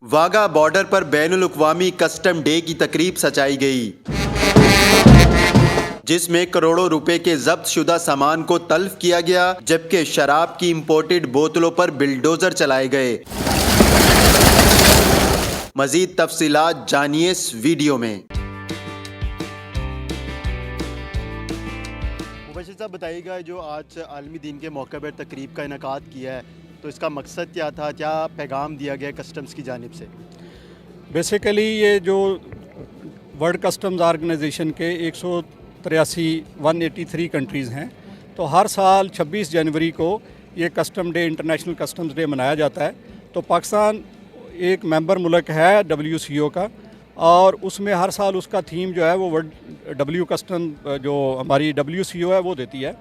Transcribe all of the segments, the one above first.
Wagah border पर बैनुल-अक़वामी custom day की तकरीब सजाई गई, जिसमें करोड़ों रुपए के जब्त शुदा सामान को तल्फ किया गया, जबकि शराब की इंपोर्टेड बोतलों पर बिल्डोजर चलाए गए। मजीद तफसीलात जानिए इस वीडियो में। मुबशिर साहब बताइएगा, जो आज आलमी दिन के मौके पर तकरीब का इनेकाद किया है, तो इसका मकसद क्या था, क्या पैगाम दिया गया कस्टम्स की जानिब से? बेसिकली ये जो वर्ल्ड कस्टम्स ऑर्गेनाइजेशन के 183 कंट्रीज़ हैं, तो हर साल 26 जनवरी को ये custom day, international customs day मनाया जाता है। तो पाकिस्तान एक मेंबर मुल्क है WCO का, और उसमें हर साल उसका थीम जो है वो वर्ल्ड कस्टम जो हमारी WCO है वो देती है।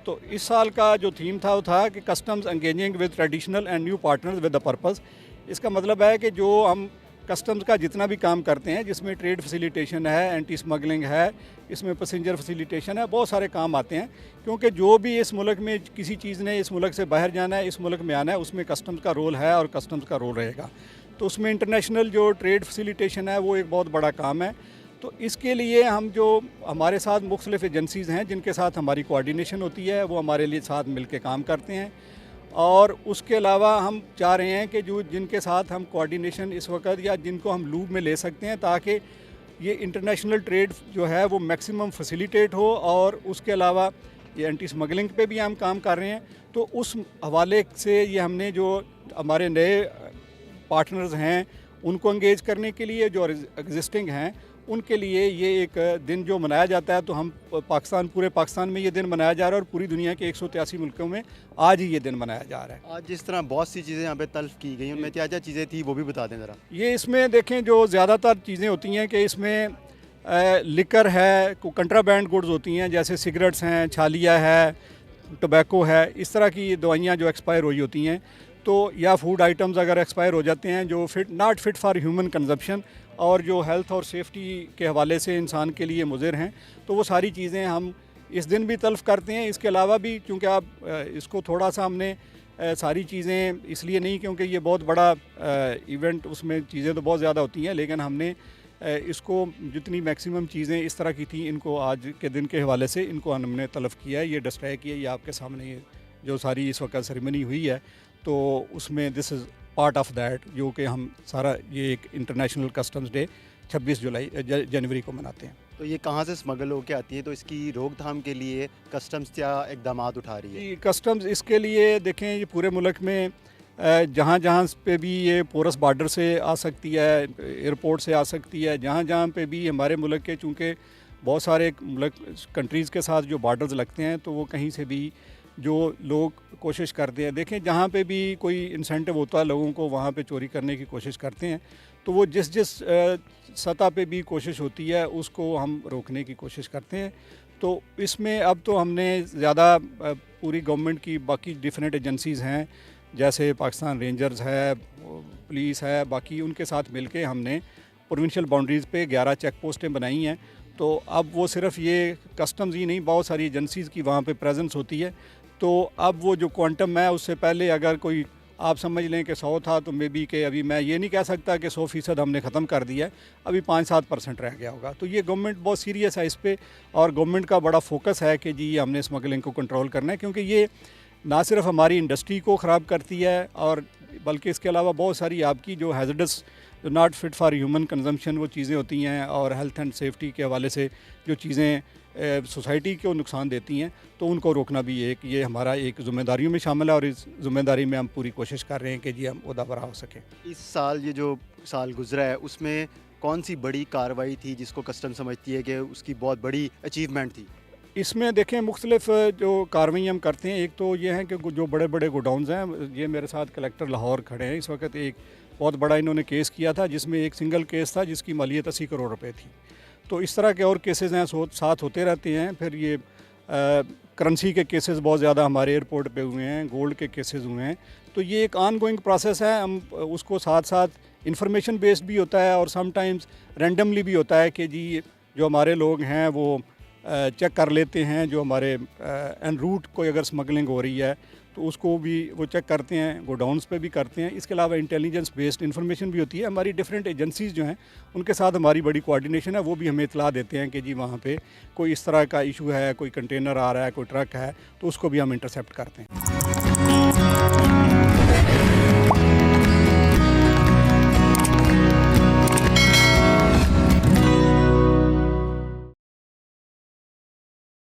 तो इस साल का जो थीम था वो था कि customs engaging with traditional and new partners with the purpose. इसका मतलब है कि जो हम कस्टम्स का जितना भी काम करते हैं, जिसमें ट्रेड फैसिलिटेशन है, एंटी स्मगलिंग है, इसमें पैसेंजर फैसिलिटेशन है, बहुत सारे काम आते हैं। क्योंकि जो भी इस मुल्क में किसी चीज़ ने इस मुल्क से बाहर जाना है, इस मुल्क में आना है, उसमें कस्टम्स का रोल है और कस्टम्स का रोल रहेगा। तो उसमें इंटरनेशनल जो ट्रेड फैसिलिटेशन है वो एक बहुत बड़ा काम है। तो इसके लिए हम जो हमारे साथ मुख्तलिफ एजेंसीज़ हैं जिनके साथ हमारी कोऑर्डिनेशन होती है, वो हमारे लिए साथ मिल के काम करते हैं। और उसके अलावा हम चाह रहे हैं कि जो जिनके साथ हम कोऑर्डिनेशन इस वक्त या जिनको हम लूप में ले सकते हैं, ताकि ये इंटरनेशनल ट्रेड जो है वो मैक्सिमम फैसिलिटेट हो। और उसके अलावा ये एंटी स्मगलिंग पे भी हम काम कर रहे हैं। तो उस हवाले से ये हमने जो हमारे नए पार्टनर्स हैं उनको एंगेज करने के लिए, जो एग्जिस्टिंग हैं उनके लिए ये एक दिन जो मनाया जाता है, तो हम पूरे पाकिस्तान में ये दिन मनाया जा रहा है और पूरी दुनिया के 183 मुल्कों में आज ही ये दिन मनाया जा रहा है। आज जिस तरह बहुत सी चीज़ें यहाँ पे तल्फ की गई, उनमें क्या क्या चीज़ें थी वो भी बता दें ज़रा। ये इसमें देखें, जो ज़्यादातर चीज़ें होती हैं कि इसमें लिकर है, कंट्राबैंड गुड्स होती हैं, जैसे सिगरेट्स हैं, छालिया है, टोबैको है, इस तरह की दवाइयाँ जो एक्सपायर हुई होती हैं, तो या फूड आइटम्स अगर एक्सपायर हो जाते हैं जो not fit for human consumption और जो हेल्थ और सेफ्टी के हवाले से इंसान के लिए मुज़िर हैं, तो वो सारी चीज़ें हम इस दिन भी तल्फ़ करते हैं। इसके अलावा भी चूँकि आप इसको थोड़ा सा हमने सारी चीज़ें इसलिए नहीं, क्योंकि ये बहुत बड़ा इवेंट, उसमें चीज़ें तो बहुत ज़्यादा होती हैं, लेकिन हमने इसको जितनी मैक्सिमम चीज़ें इस तरह की थी, इनको आज के दिन के हवाले से इनको हमने तलब किया है। ये डिस्प्ले किया, ये आपके सामने ये जो सारी इस वक्त सेरेमनी हुई है, तो उसमें this is part of that, जो कि हम सारा ये एक इंटरनेशनल कस्टम्स डे 26 जनवरी को मनाते हैं। तो ये कहाँ से स्मगल होकर आती है, तो इसकी रोकथाम के लिए कस्टम्स क्या इकदाम उठा रही है? कस्टम्स इसके लिए देखें, ये पूरे मुल्क में जहाँ जहाँ पे भी ये पोरस बॉर्डर से आ सकती है, एयरपोर्ट से आ सकती है, जहाँ जहाँ पे भी हमारे मुल्क के, चूँकि बहुत सारे मुल्क कंट्रीज़ के साथ जो बॉर्डर्स लगते हैं, तो वो कहीं से भी जो लोग कोशिश करते हैं, देखें जहाँ पे भी कोई इंसेंटिव होता है लोगों को, वहाँ पे चोरी करने की कोशिश करते हैं। तो वो जिस सतह पे भी कोशिश होती है उसको हम रोकने की कोशिश करते हैं। तो इसमें अब तो हमने ज़्यादा पूरी गवर्नमेंट की बाकी डिफरेंट एजेंसीज़ हैं, जैसे पाकिस्तान रेंजर्स है, पुलिस है, बाकी उनके साथ मिलके हमने प्रोविंशियल बाउंड्रीज़ पे 11 चेक पोस्टें बनाई हैं। तो अब वो सिर्फ ये कस्टम्स ही नहीं, बहुत सारी एजेंसीज़ की वहाँ पे प्रेजेंस होती है। तो अब वो जो क्वांटम है, उससे पहले अगर कोई आप समझ लें कि 100 था, तो मे बी कि अभी मैं ये नहीं कह सकता कि 100% हमने ख़त्म कर दिया है, अभी 5-7% रह गया होगा। तो ये गवर्नमेंट बहुत सीरियस है इस पे, और गवर्नमेंट का बड़ा फोकस है कि जी हमने स्मगलिंग को कंट्रोल करना है, क्योंकि ये ना सिर्फ हमारी इंडस्ट्री को ख़राब करती है, और बल्कि इसके अलावा बहुत सारी आपकी जो हैज़र्डस, जो not fit for human consumption वो चीज़ें होती हैं, और हेल्थ एंड सेफ्टी के हवाले से जो चीज़ें सोसाइटी को नुकसान देती हैं, तो उनको रोकना भी ये हमारा एक ज़िम्मेदारियों में शामिल है। और इस ज़िम्मेदारी में हम पूरी कोशिश कर रहे हैं कि जी हम उदा बरा हो सकें। इस साल ये जो साल गुजरा है, उसमें कौन सी बड़ी कार्रवाई थी जिसको कस्टम समझती है कि उसकी बहुत बड़ी अचीवमेंट थी? इसमें देखें, मुख्तलिफ जो कार्रवाई हम करते हैं, एक तो ये है कि जो बड़े बड़े गोडाउन्स हैं, ये मेरे साथ कलेक्टर लाहौर खड़े हैं इस वक्त, एक बहुत बड़ा इन्होंने केस किया था, जिसमें एक सिंगल केस था जिसकी मालियत 80 करोड़ रुपए थी। तो इस तरह के और केसेस हैं, साथ होते रहते हैं। फिर ये करेंसी के केसेस बहुत ज़्यादा हमारे एयरपोर्ट पे हुए हैं, गोल्ड के केसेस हुए हैं। तो ये एक ऑन गोइंग प्रोसेस है, हम उसको साथ साथ इंफॉर्मेशन बेस्ड भी होता है, और समटाइम्स रैंडमली भी होता है कि जी जो हमारे लोग हैं वो चेक कर लेते हैं, जो हमारे एन रूट कोई अगर स्मगलिंग हो रही है तो उसको भी वो चेक करते हैं, गोडाउन्स पे भी करते हैं। इसके अलावा इंटेलिजेंस बेस्ड इंफॉर्मेशन भी होती है। हमारी डिफरेंट एजेंसीज़ जो हैं उनके साथ हमारी बड़ी कोऑर्डिनेशन है, वो भी हमें इतला देते हैं कि जी वहाँ पे कोई इस तरह का इशू है, कोई कंटेनर आ रहा है, कोई ट्रक है, तो उसको भी हम इंटरसेप्ट करते हैं।